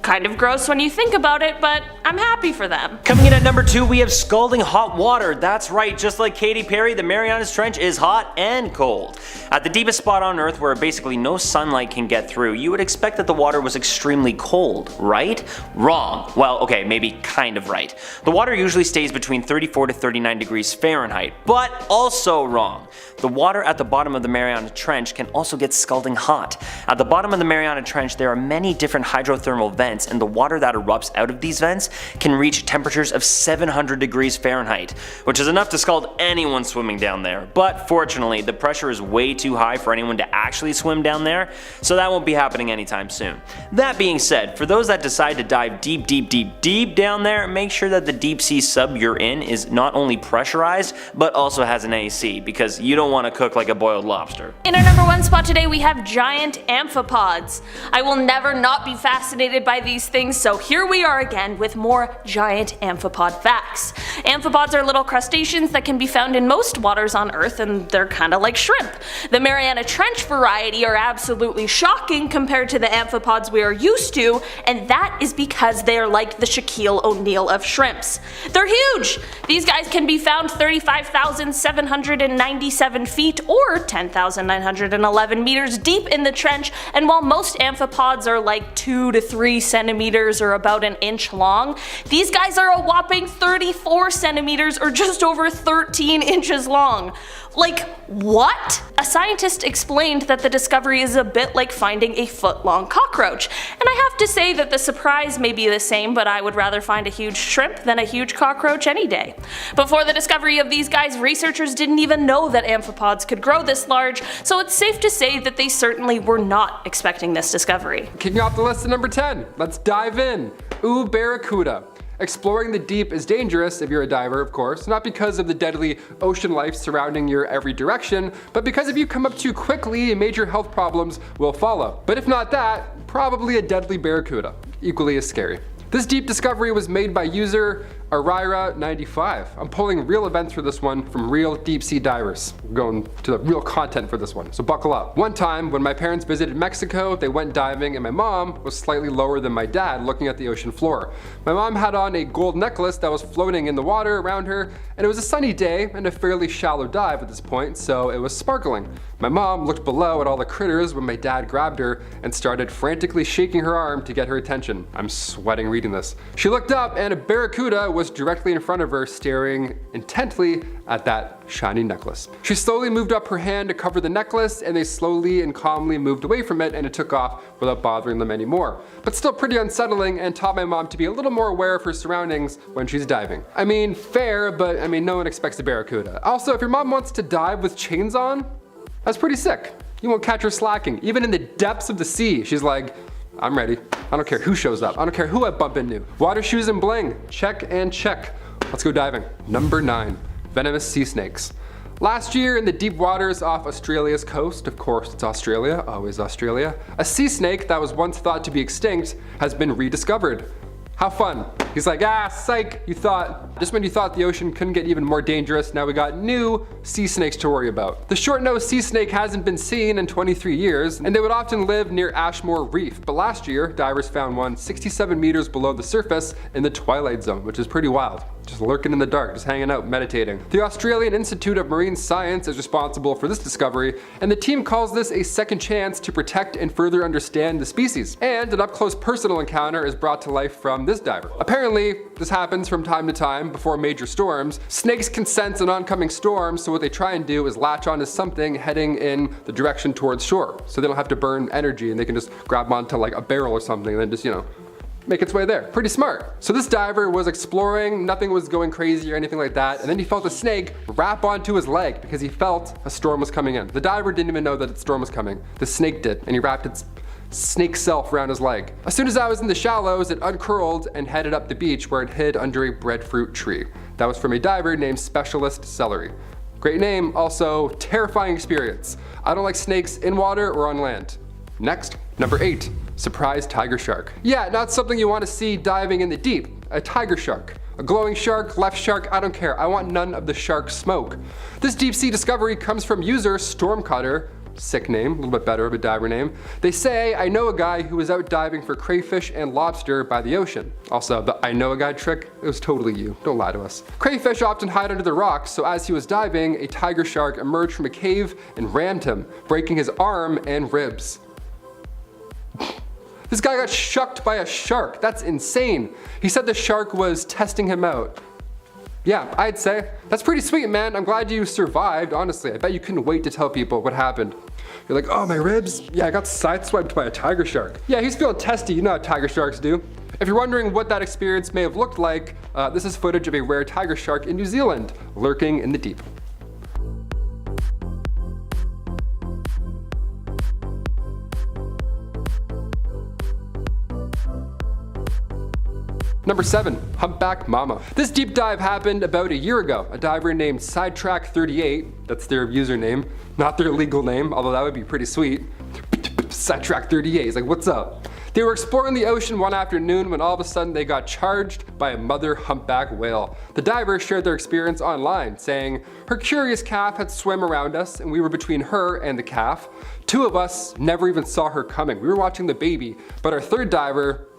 kind of gross when you think about it, but I'm happy for them. Coming in at number 2, we have scalding hot water. That's right, just like Katy Perry, the Marianas Trench is hot and cold. At the deepest spot on Earth where basically no sunlight can get through, you would expect that the water was extremely cold, right? Wrong. Well, okay, maybe kind of right. The water usually stays between 34 to 39 degrees Fahrenheit, but also wrong. The water at the bottom of the Mariana Trench can also get scalding hot. At the bottom of the Mariana Trench, there are many different hydrothermal vents, and the water that erupts out of these vents can reach temperatures of 700 degrees Fahrenheit, which is enough to scald anyone swimming down there. But fortunately, the pressure is way too high for anyone to actually swim down there, so that won't be happening anytime soon. That being said, for those that decide to dive deep down there, make sure that the deep sea sub you're in is not only pressurized, but also has an AC, because you don't want to cook like a boiled lobster. In our number 1 spot today, we have giant amphipods. I will never not be fascinated by these things, so here we are again with more giant amphipod facts. Amphipods are little crustaceans that can be found in most waters on Earth, and they're kinda like shrimp. The Mariana Trench variety are absolutely shocking compared to the amphipods we are used to, and that is because they are like the Shaquille O'Neal of shrimps. They're huge! These guys can be found 35,797 feet or 10,911 meters deep in the trench, and while most amphipods are like 2 to 3 centimeters or about an inch long, these guys are a whopping 34 centimeters or just over 13 inches long. Like, what? A scientist explained that the discovery is a bit like finding a foot-long cockroach, and I have to say that the surprise may be the same, but I would rather find a huge shrimp than a huge cockroach any day. Before the discovery of these guys, researchers didn't even know that amphipods could grow this large, so it's safe to say that they certainly were not expecting this discovery. Kicking off the list at number 10, let's dive in. Barracuda. Exploring the deep is dangerous if you're a diver, of course, not because of the deadly ocean life surrounding your every direction, but because if you come up too quickly, major health problems will follow. But if not that, probably a deadly barracuda, equally as scary. This deep discovery was made by user Arira95. I'm pulling real events for this one from real deep sea divers. We're going to the real content for this one, so buckle up. One time when my parents visited Mexico, they went diving and my mom was slightly lower than my dad looking at the ocean floor. My mom had on a gold necklace that was floating in the water around her, and it was a sunny day and a fairly shallow dive at this point, so it was sparkling. My mom looked below at all the critters when my dad grabbed her and started frantically shaking her arm to get her attention. I'm sweating reading this. She looked up and a barracuda was directly in front of her, staring intently at that shiny necklace. She slowly moved up her hand to cover the necklace, and they slowly and calmly moved away from it, and it took off without bothering them anymore. But still pretty unsettling, and taught my mom to be a little more aware of her surroundings when she's diving. I mean, fair, but I mean, no one expects a barracuda. Also, if your mom wants to dive with chains on, that's pretty sick. You won't catch her slacking. Even in the depths of the sea, she's like, I'm ready. I don't care who shows up. I don't care who I bump into. Water shoes and bling. Check and check. Let's go diving. Number 9, venomous sea snakes. Last year in the deep waters off Australia's coast, of course it's Australia, always Australia, a sea snake that was once thought to be extinct has been rediscovered. How fun. He's like, psych, you thought. Just when you thought the ocean couldn't get even more dangerous, now we got new sea snakes to worry about. The short-nosed sea snake hasn't been seen in 23 years, and they would often live near Ashmore Reef, but last year, divers found one 67 meters below the surface in the twilight zone, which is pretty wild. Just lurking in the dark, just hanging out, meditating. The Australian Institute of Marine Science is responsible for this discovery, and the team calls this a second chance to protect and further understand the species. And an up-close personal encounter is brought to life from this diver. Apparently, this happens from time to time before major storms. Snakes can sense an oncoming storm, so what they try and do is latch onto something heading in the direction towards shore, so they don't have to burn energy and they can just grab onto like a barrel or something and then just, make its way there. Pretty smart. So this diver was exploring, nothing was going crazy or anything like that, and then he felt a snake wrap onto his leg because he felt a storm was coming in. The diver didn't even know that a storm was coming. The snake did, and he wrapped its snake self around his leg. As soon as I was in the shallows, it uncurled and headed up the beach where it hid under a breadfruit tree. That was from a diver named Specialist Celery. Great name, also terrifying experience. I don't like snakes in water or on land. Next, number 8. Surprise tiger shark. Yeah, not something you want to see diving in the deep. A tiger shark. A glowing shark, left shark, I don't care. I want none of the shark smoke. This deep sea discovery comes from user Stormcutter sick name, a little bit better of a diver name. They say, I know a guy who was out diving for crayfish and lobster by the ocean. Also, the I know a guy trick, it was totally you, don't lie to us. Crayfish often hide under the rocks, so as he was diving, a tiger shark emerged from a cave and rammed him, breaking his arm and ribs. This guy got shucked by a shark, that's insane. He said the shark was testing him out. Yeah, I'd say. That's pretty sweet, man. I'm glad you survived, honestly. I bet you couldn't wait to tell people what happened. You're like, oh, my ribs? Yeah, I got sideswiped by a tiger shark. Yeah, he's feeling testy, you know how tiger sharks do. If you're wondering what that experience may have looked like, this is footage of a rare tiger shark in New Zealand, lurking in the deep. Number 7, Humpback Mama. This deep dive happened about a year ago. A diver named Sidetrack38, that's their username, not their legal name, although that would be pretty sweet. Sidetrack38, he's like, what's up? They were exploring the ocean one afternoon when all of a sudden they got charged by a mother humpback whale. The divers shared their experience online, saying, her curious calf had swum around us and we were between her and the calf. 2 of us never even saw her coming. We were watching the baby, but our third diver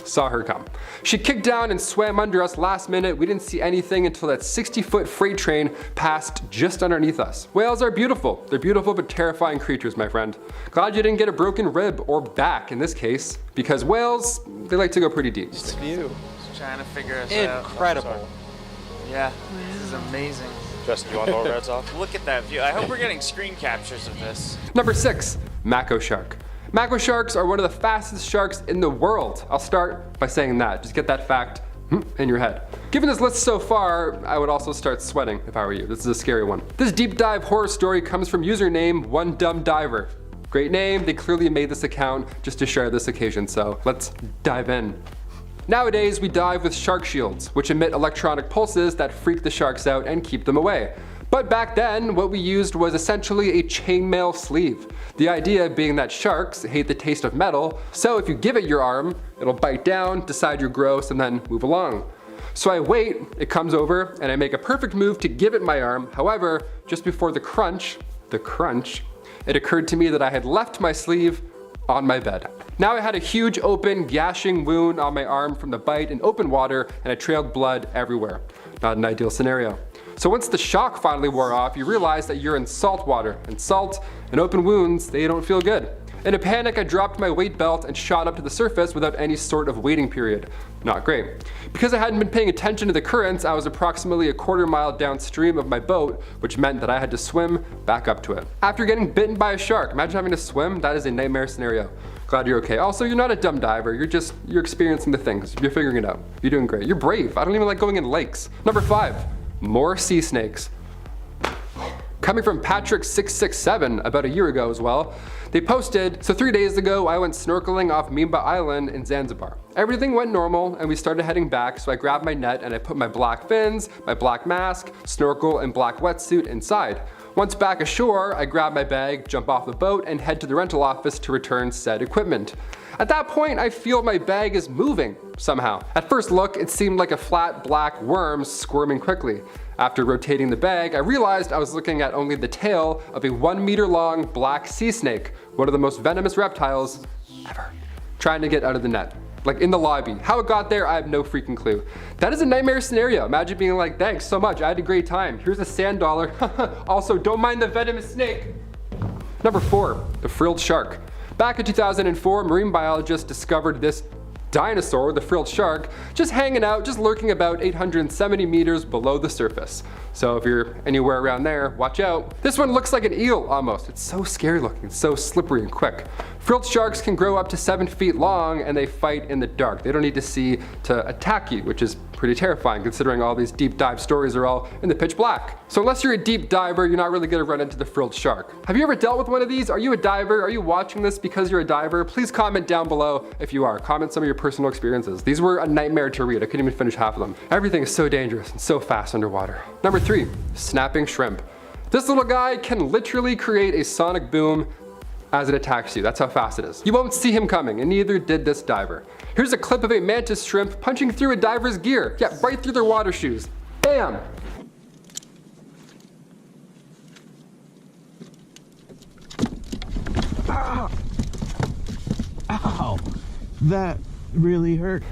saw her come. She kicked down and swam under us last minute. We didn't see anything until that 60-foot freight train passed just underneath us. Whales are beautiful. They're beautiful but terrifying creatures, my friend. Glad you didn't get a broken rib or back in this case, because whales, they like to go pretty deep. This view. Just trying to figure us out. Incredible. Yeah, this is amazing. Justin, you want the overheads off? Look at that view. I hope we're getting screen captures of this. Number 6, Mako shark. Mako sharks are one of the fastest sharks in the world. I'll start by saying that. Just get that fact in your head. Given this list so far, I would also start sweating if I were you. This is a scary one. This deep dive horror story comes from username One Dumb Diver. Great name, they clearly made this account just to share this occasion, so let's dive in. Nowadays, we dive with shark shields, which emit electronic pulses that freak the sharks out and keep them away. But back then, what we used was essentially a chainmail sleeve. The idea being that sharks hate the taste of metal, so if you give it your arm, it'll bite down, decide you're gross, and then move along. So I wait, it comes over, and I make a perfect move to give it my arm. However, just before the crunch, it occurred to me that I had left my sleeve on my bed. Now I had a huge open, gashing wound on my arm from the bite in open water, and I trailed blood everywhere. Not an ideal scenario. So once the shock finally wore off, you realize that you're in salt water, and salt and open wounds, they don't feel good. In a panic, I dropped my weight belt and shot up to the surface without any sort of waiting period. Not great. Because I hadn't been paying attention to the currents, I was approximately a quarter mile downstream of my boat, which meant that I had to swim back up to it. After getting bitten by a shark, imagine having to swim, that is a nightmare scenario. Glad you're okay. Also, you're not a dumb diver, you're experiencing the things, you're figuring it out. You're doing great. You're brave. I don't even like going in lakes. Number 5, more sea snakes. Coming from Patrick667 about a year ago as well, they posted, so 3 days ago I went snorkeling off Mimba Island in Zanzibar. Everything went normal and we started heading back, so I grabbed my net and I put my black fins, my black mask, snorkel, and black wetsuit inside. Once back ashore, I grab my bag, jump off the boat, and head to the rental office to return said equipment. At that point, I feel my bag is moving somehow. At first look, it seemed like a flat black worm squirming quickly. After rotating the bag, I realized I was looking at only the tail of a 1 meter long black sea snake, one of the most venomous reptiles ever, trying to get out of the net. Like in the lobby. How it got there, I have no freaking clue. That is a nightmare scenario. Imagine being like, thanks so much, I had a great time. Here's a sand dollar. Also, don't mind the venomous snake. Number 4, the frilled shark. Back in 2004, marine biologists discovered this dinosaur, the frilled shark, just hanging out, just lurking about 870 meters below the surface. So if you're anywhere around there, watch out. This one looks like an eel almost. It's so scary looking, it's so slippery and quick. Frilled sharks can grow up to 7 feet long and they fight in the dark. They don't need to see to attack you, which is pretty terrifying considering all these deep dive stories are all in the pitch black. So unless you're a deep diver, you're not really gonna run into the frilled shark. Have you ever dealt with one of these? Are you a diver? Are you watching this because you're a diver? Please comment down below if you are. Comment some of your personal experiences. These were a nightmare to read. I couldn't even finish half of them. Everything is so dangerous and so fast underwater. Number 3, snapping shrimp. This little guy can literally create a sonic boom as it attacks you. That's how fast it is. You won't see him coming, and neither did this diver. Here's a clip of a mantis shrimp punching through a diver's gear. Yeah, right through their water shoes. Bam! That really hurt.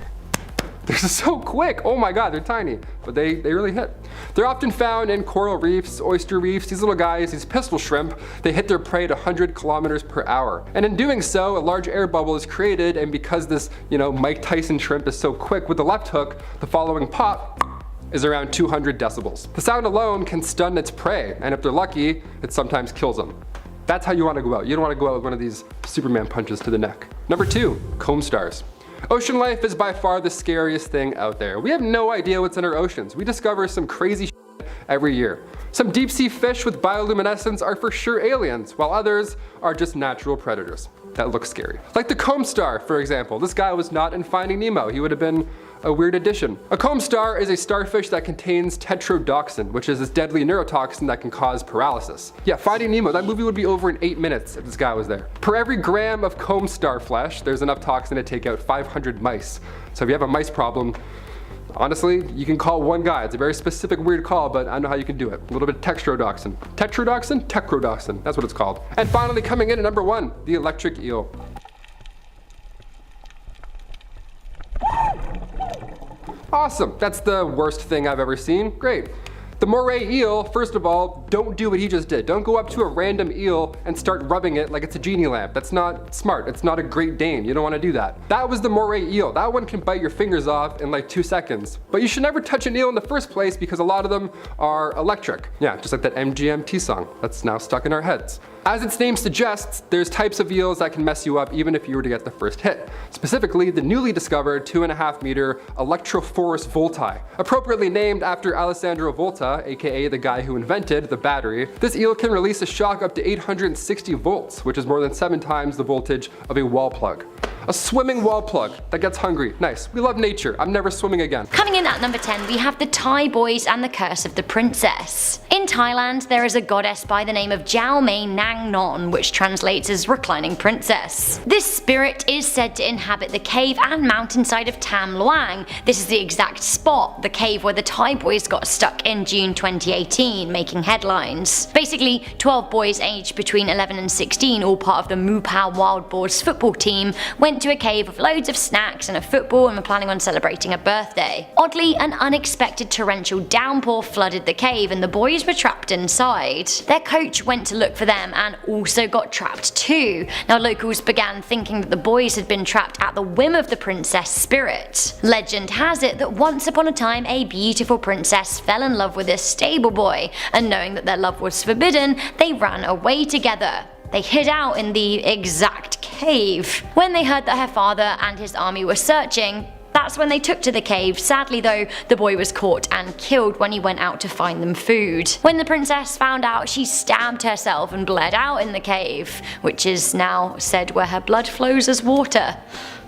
They're so quick. Oh my god, they're tiny, but they really hit. They're often found in coral reefs, oyster reefs. These little guys, these pistol shrimp, they hit their prey at 100 kilometers per hour. And in doing so, a large air bubble is created, and because this, Mike Tyson shrimp is so quick with the left hook, the following pop is around 200 decibels. The sound alone can stun its prey, and if they're lucky, it sometimes kills them. That's how you want to go out. You don't want to go out with one of these Superman punches to the neck. Number 2, comb stars. Ocean life is by far the scariest thing out there. We have no idea what's in our oceans. We discover some crazy shit every year. Some deep sea fish with bioluminescence are for sure aliens, while others are just natural predators that look scary. Like the comb star, for example. This guy was not in Finding Nemo. He would have been a weird addition. A comb star is a starfish that contains tetrodotoxin, which is this deadly neurotoxin that can cause paralysis. Yeah, Finding Nemo, that movie would be over in 8 minutes if this guy was there. Per every gram of comb star flesh, there's enough toxin to take out 500 mice. So if you have a mice problem, honestly, you can call one guy. It's a very specific weird call, but I know how you can do it. A little bit of tetrodotoxin. Tetrodotoxin? Tetrodotoxin, that's what it's called. And finally, coming in at number 1, the electric eel. Awesome, that's the worst thing I've ever seen. Great. The moray eel, first of all, don't do what he just did. Don't go up to a random eel and start rubbing it like it's a genie lamp. That's not smart. It's not a Great Dane. You don't want to do that. That was the moray eel. That one can bite your fingers off in like 2 seconds. But you should never touch an eel in the first place because a lot of them are electric. Yeah, just like that MGMT song that's now stuck in our heads. As its name suggests, there's types of eels that can mess you up even if you were to get the first hit. Specifically, the newly discovered 2.5 meter Electrophorus volti, appropriately named after Alessandro Volta, aka the guy who invented the battery. This eel can release a shock up to 860 volts, which is more than 7 times the voltage of a wall plug. A swimming wall plug that gets hungry. Nice. We love nature. I'm never swimming again. Coming in at number 10, we have the Thai boys and the curse of the princess. In Thailand, there is a goddess by the name of Jiao Mei Nang Non, which translates as reclining princess. This spirit is said to inhabit the cave and mountainside of Tam Luang. This is the exact spot, the cave where the Thai boys got stuck in June 2018, making headlines. Basically, 12 boys aged between 11 and 16, all part of the Mupao Wild Boars football team, went to a cave with loads of snacks and a football and were planning on celebrating a birthday. Oddly, an unexpected torrential downpour flooded the cave and the boys were trapped inside. Their coach went to look for them and also got trapped too. Now locals began thinking that the boys had been trapped at the whim of the princess spirit. Legend has it that once upon a time a beautiful princess fell in love with a stable boy, and knowing that their love was forbidden, they ran away together. They hid out in the exact cave. When they heard that her father and his army were searching, that's when they took to the cave. Sadly though, the boy was caught and killed when he went out to find them food. When the princess found out, she stabbed herself and bled out in the cave, which is now said where her blood flows as water.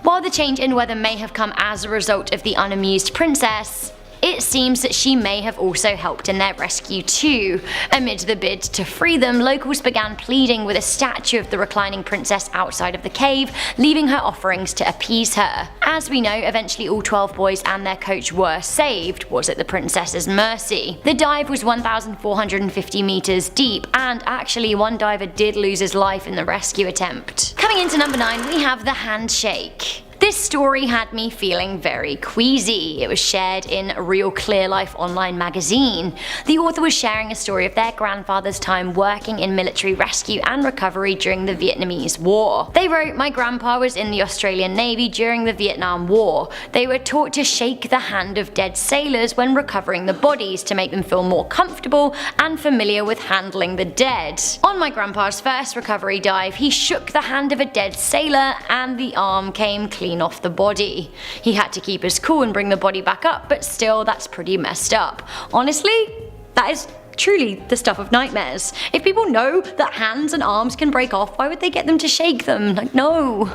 While the change in weather may have come as a result of the unamused princess, it seems that she may have also helped in their rescue too. Amid the bid to free them, locals began pleading with a statue of the reclining princess outside of the cave, leaving her offerings to appease her. As we know, eventually all 12 boys and their coach were saved. Was at the princess's mercy. The dive was 1,450 meters deep, and actually one diver did lose his life in the rescue attempt. Coming into number 9, we have the handshake. This story had me feeling very queasy. It was shared in Real Clear Life online magazine. The author was sharing a story of their grandfather's time working in military rescue and recovery during the Vietnamese War. They wrote, "My grandpa was in the Australian Navy during the Vietnam War. They were taught to shake the hand of dead sailors when recovering the bodies to make them feel more comfortable and familiar with handling the dead. On my grandpa's first recovery dive, he shook the hand of a dead sailor and the arm came clean off the body. He had to keep his cool and bring the body back up, but still that's pretty messed up. Honestly, that is truly the stuff of nightmares. If people know that hands and arms can break off, why would they get them to shake them? Like, no.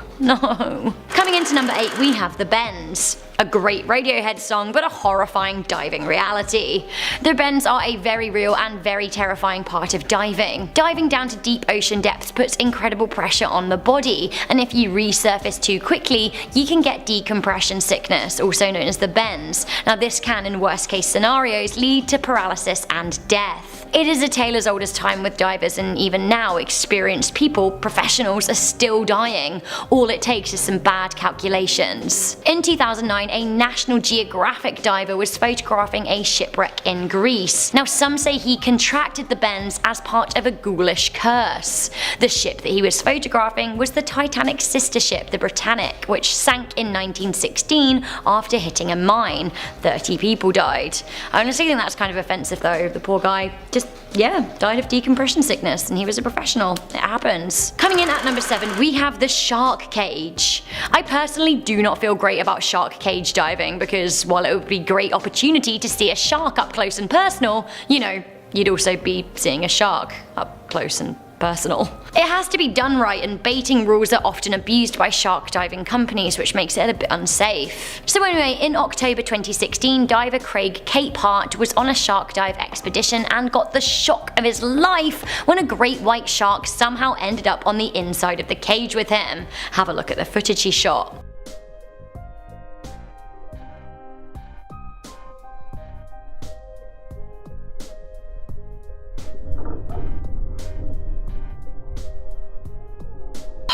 Coming into number 8, we have The Bends. A great Radiohead song, but a horrifying diving reality. The bends are a very real and very terrifying part of diving. Diving down to deep ocean depths puts incredible pressure on the body, and if you resurface too quickly, you can get decompression sickness, also known as the bends. Now this can, in worst case scenarios, lead to paralysis and death. It is a tale as old as time with divers, and even now experienced people, professionals, are still dying. All it takes is some bad calculations. In 2009, a National Geographic diver was photographing a shipwreck in Greece. Now some say he contracted the bends as part of a ghoulish curse. The ship that he was photographing was the Titanic sister ship, the Britannic, which sank in 1916 after hitting a mine. 30 people died. I honestly think that's kind of offensive though. The poor guy just, died of decompression sickness, and he was a professional. It happens. Coming in at number 7, we have the shark cage. I personally do not feel great about shark cage diving because while it would be a great opportunity to see a shark up close and personal, you'd also be seeing a shark up close and personal. It has to be done right, and baiting rules are often abused by shark diving companies, which makes it a bit unsafe. So anyway, in October 2016, diver Craig Capehart was on a shark dive expedition and got the shock of his life when a great white shark somehow ended up on the inside of the cage with him. Have a look at the footage he shot.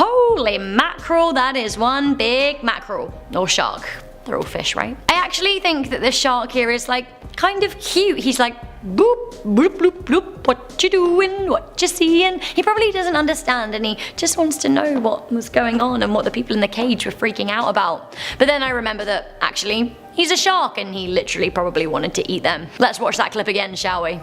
Holy mackerel, that is one big mackerel. Or shark. They're all fish, right? I actually think that the shark here is kind of cute. He's like, boop, bloop, bloop, bloop, what you doing, what you seeing? He probably doesn't understand, and he just wants to know what was going on and what the people in the cage were freaking out about. But then I remember that, actually, he's a shark and he literally probably wanted to eat them. Let's watch that clip again, shall we?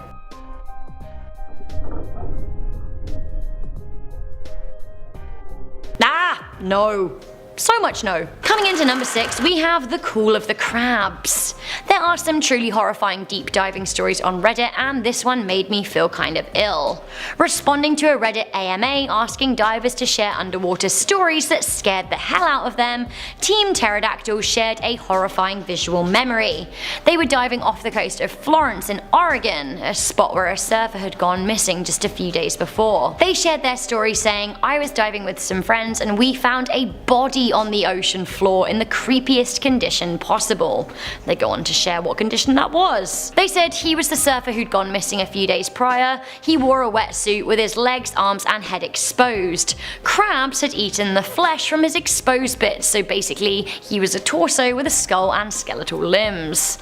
No. So much no. Coming into number 6, we have the Call of the Crabs. There are some truly horrifying deep diving stories on Reddit, and this one made me feel kind of ill. Responding to a Reddit AMA asking divers to share underwater stories that scared the hell out of them, Team Pterodactyl shared a horrifying visual memory. They were diving off the coast of Florence in Oregon, a spot where a surfer had gone missing just a few days before. They shared their story saying, "I was diving with some friends and we found a body on the ocean floor in the creepiest condition possible." They go on to share what condition that was. They said he was the surfer who'd gone missing a few days prior. He wore a wetsuit with his legs, arms and head exposed. Crabs had eaten the flesh from his exposed bits, so basically he was a torso with a skull and skeletal limbs.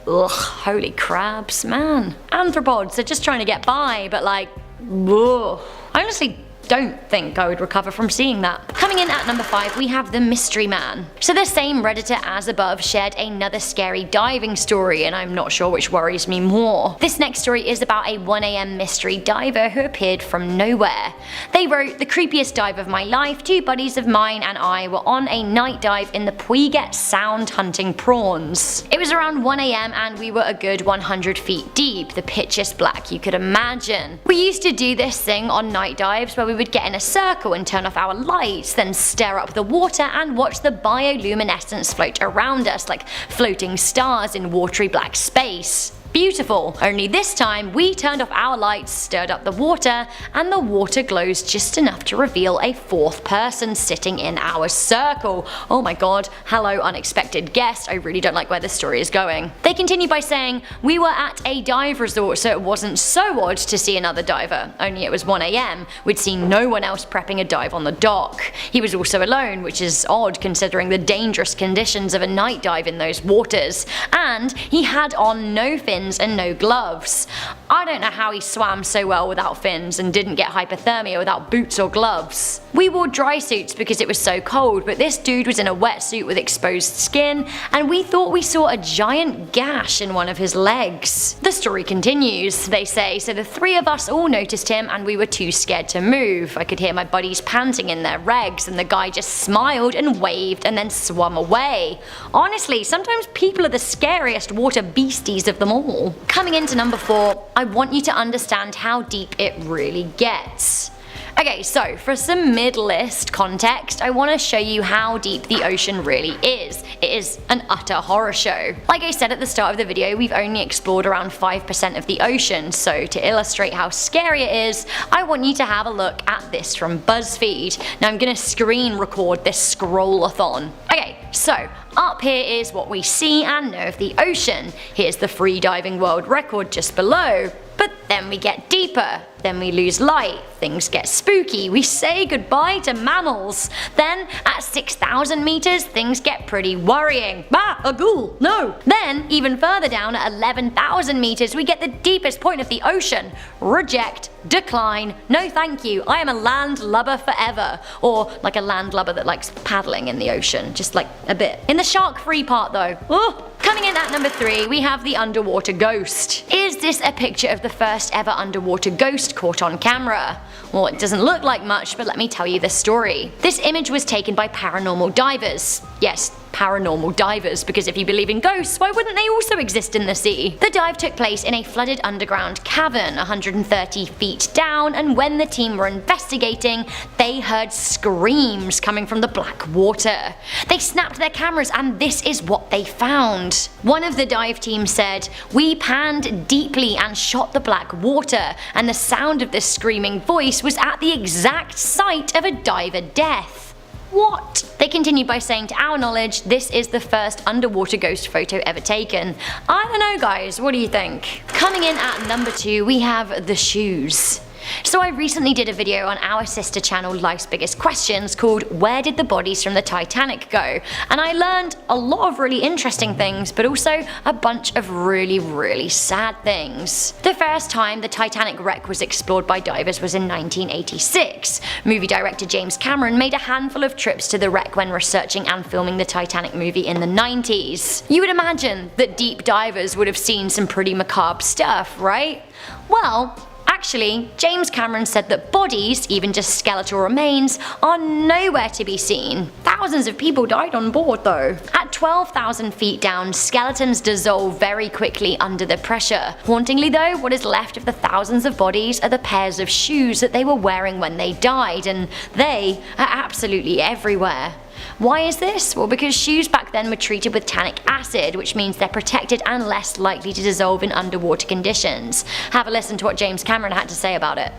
Ugh, holy crabs, man. Arthropods, they're just trying to get by, but ugh. I honestly don't think I would recover from seeing that. Coming in at number 5, we have the Mystery Man. So the same Redditor as above shared another scary diving story, and I'm not sure which worries me more. This next story is about a 1 AM mystery diver who appeared from nowhere. They wrote, "The creepiest dive of my life, 2 buddies of mine and I were on a night dive in the Puget Sound hunting prawns. It was around 1 AM and we were a good 100 feet deep, the pitchiest black you could imagine. We used to do this thing on night dives where we would get in a circle and turn off our lights, then stare up the water and watch the bioluminescence float around us like floating stars in watery black space. Beautiful. Only this time we turned off our lights, stirred up the water, and the water glows just enough to reveal a 4th person sitting in our circle. Oh my god, hello unexpected guest, I really don't like where this story is going." They continue by saying, "We were at a dive resort so it wasn't so odd to see another diver, only it was 1 AM, we'd seen no one else prepping a dive on the dock. He was also alone, which is odd considering the dangerous conditions of a night dive in those waters, and he had on no fins and no gloves. I don't know how he swam so well without fins and didn't get hypothermia without boots or gloves. We wore dry suits because it was so cold, but this dude was in a wetsuit with exposed skin, and we thought we saw a giant gash in one of his legs." The story continues. They say, "So the 3 of us all noticed him and we were too scared to move. I could hear my buddies panting in their regs and the guy just smiled and waved and then swam away. Honestly, sometimes people are the scariest water beasties of them all." Coming into number 4, I want you to understand how deep it really gets. Okay, so for some mid-list context, I want to show you how deep the ocean really is. It is an utter horror show. Like I said at the start of the video, we've only explored around 5% of the ocean, so to illustrate how scary it is, I want you to have a look at this from BuzzFeed. Now I'm gonna screen record this scroll-a-thon. Okay, so up here is what we see and know of the ocean. Here's the free diving world record just below. But But then we get deeper, then we lose light, things get spooky, we say goodbye to mammals. Then at 6,000 meters, things get pretty worrying. Ah, a ghoul, no. Then even further down at 11,000 meters, we get the deepest point of the ocean. Reject, decline, no thank you, I am a landlubber forever. Or like a landlubber that likes paddling in the ocean, just like a bit. In the shark-free part though. Oh. Coming in at number 3, we have the underwater ghost. Is this a picture of the first ever underwater ghost caught on camera? Well, it doesn't look like much, but let me tell you the story. This image was taken by paranormal divers. Yes, paranormal divers, because if you believe in ghosts, why wouldn't they also exist in the sea? The dive took place in a flooded underground cavern 130 feet down, and when the team were investigating, they heard screams coming from the black water. They snapped their cameras and this is what they found. One of the dive team said, "We panned deeply and shot the black water, and the sound of this screaming voice was at the exact site of a diver death." What? They continued by saying, to our knowledge, this is the first underwater ghost photo ever taken. I don't know guys, what do you think? Coming in at number 2, we have the shoes. So I recently did a video on our sister channel Life's Biggest Questions called Where Did the Bodies from the Titanic Go? And I learned a lot of really interesting things, but also a bunch of really sad things. The first time the Titanic wreck was explored by divers was in 1986. Movie director James Cameron made a handful of trips to the wreck when researching and filming the Titanic movie in the 90s. You would imagine that deep divers would have seen some pretty macabre stuff, right? Well, actually, James Cameron said that bodies, even just skeletal remains, are nowhere to be seen. Thousands of people died on board though. At 12,000 feet down, skeletons dissolve very quickly under the pressure. Hauntingly though, what is left of the thousands of bodies are the pairs of shoes that they were wearing when they died, and they are absolutely everywhere. Why is this? Well, because shoes back then were treated with tannic acid, which means they're protected and less likely to dissolve in underwater conditions. Have a listen to what James Cameron had to say about it.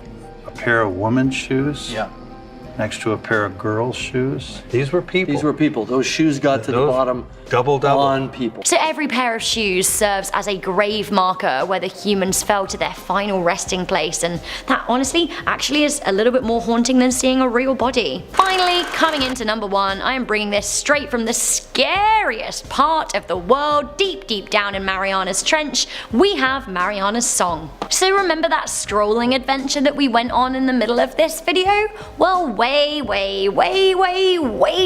A pair of women's shoes? Yeah. Next to a pair of girls' shoes? These were people. These were people. Those shoes got to the bottom. Double. On people. So every pair of shoes serves as a grave marker where the humans fell to their final resting place, and that honestly actually is a little bit more haunting than seeing a real body. Finally, coming into number 1, I am bringing this straight from the scariest part of the world, deep down in Mariana's Trench. We have Mariana's Song. So remember that scrolling adventure that we went on in the middle of this video? Well, way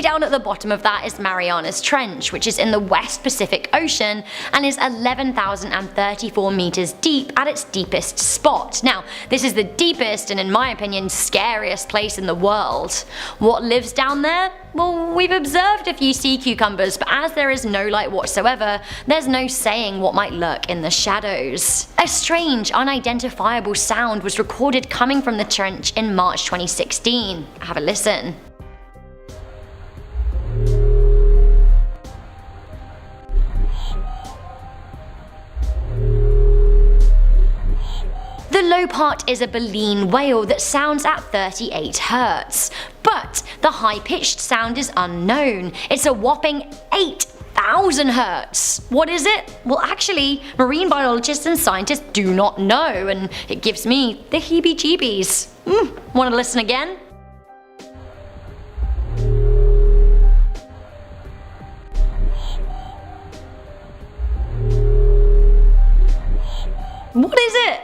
down at the bottom of that is Mariana's Trench, which is in the West Pacific Ocean and is 11,034 meters deep at its deepest spot. Now, this is the deepest and in my opinion scariest place in the world. What lives down there? Well, we've observed a few sea cucumbers, but as there is no light whatsoever, there's no saying what might lurk in the shadows. A strange, unidentifiable sound was recorded coming from the trench in March 2016. Have a listen. The low part is a baleen wail that sounds at 38 Hz, but the high-pitched sound is unknown. It's a whopping 8,000 Hz. What is it? Well, actually, marine biologists and scientists do not know, and it gives me the heebie-jeebies. Wanna listen again? What is it?